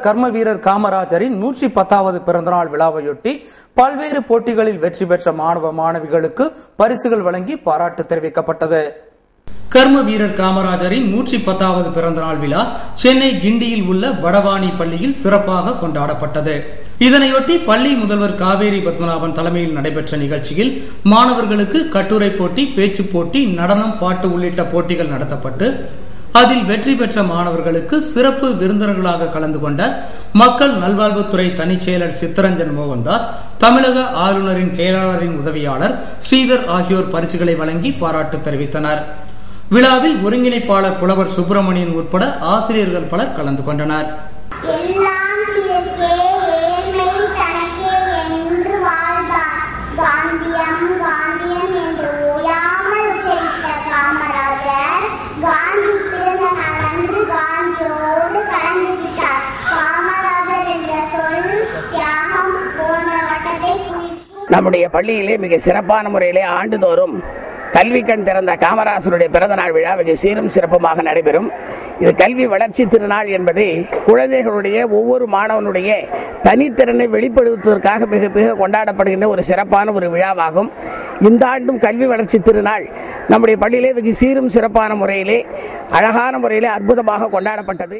கர்ம வீரர் காமராஜரின் 110வது பிறந்தநாள் விழாவையொட்டி பல்வேறு போட்டிகளில் வெற்றி பெற்ற மாணவ மாணவிகளுக்கு பரிசுகள் வழங்கி பாராட்டு தெரிவிக்கப்பட்டது. கர்ம வீரர் காமராஜரின் 110வது பிறந்தநாள் விழா சென்னை கிண்டியில் உள்ள வடவாணி பள்ளியில் சிறப்பாக கொண்டாடப்பட்டது. இதனையொட்டி பள்ளி முதல்வர் காவேரி பத்மநாபன் தலைமையில் நடைபெற்ற நிகழ்ச்சியில் மாணவர்களுக்கு கட்டுரை போட்டி, பேச்சு போட்டி, நடனம், பாட்டு உள்ளிட்ட போட்டிகள் நடத்தப்பட்டு அதில் வெற்றி பெற்ற மாணவர்களுக்கு சிறப்பு விருந்தினர்களாக கலந்து கொண்ட மக்கள் நல்வாழ்வுத்துறை தனிச் செயலர் சித்தரஞ்சன் மோகன்தாஸ், தமிழக ஆளுநரின் செயலாளரின் உதவியாளர் ஸ்ரீதர் ஆகியோர் பரிசுகளை வழங்கி பாராட்டு தெரிவித்தனர். விழாவில் ஒருங்கிணைப்பாளர் புலவர் சுப்பிரமணியன் உட்பட ஆசிரியர்கள் பலர் கலந்து கொண்டனர். நம்முடைய பள்ளியிலே மிக சிறப்பான முறையிலே ஆண்டுதோறும் கல்வி கண் திறந்த காமராசருடைய பிறந்தநாள் விழா மிக சீரும் சிறப்புமாக நடைபெறும். இது கல்வி வளர்ச்சி திருநாள் என்பதை குழந்தைகளுடைய ஒவ்வொரு மாணவனுடைய தனித்திறனை வெளிப்படுத்துவதற்காக மிக மிக கொண்டாடப்படுகின்ற ஒரு சிறப்பான ஒரு விழாவாகும். இந்த ஆண்டும் கல்வி வளர்ச்சி திருநாள் நம்முடைய பள்ளியிலே மிக சீரும் சிறப்பான முறையிலே அழகான முறையிலே அற்புதமாக கொண்டாடப்பட்டது.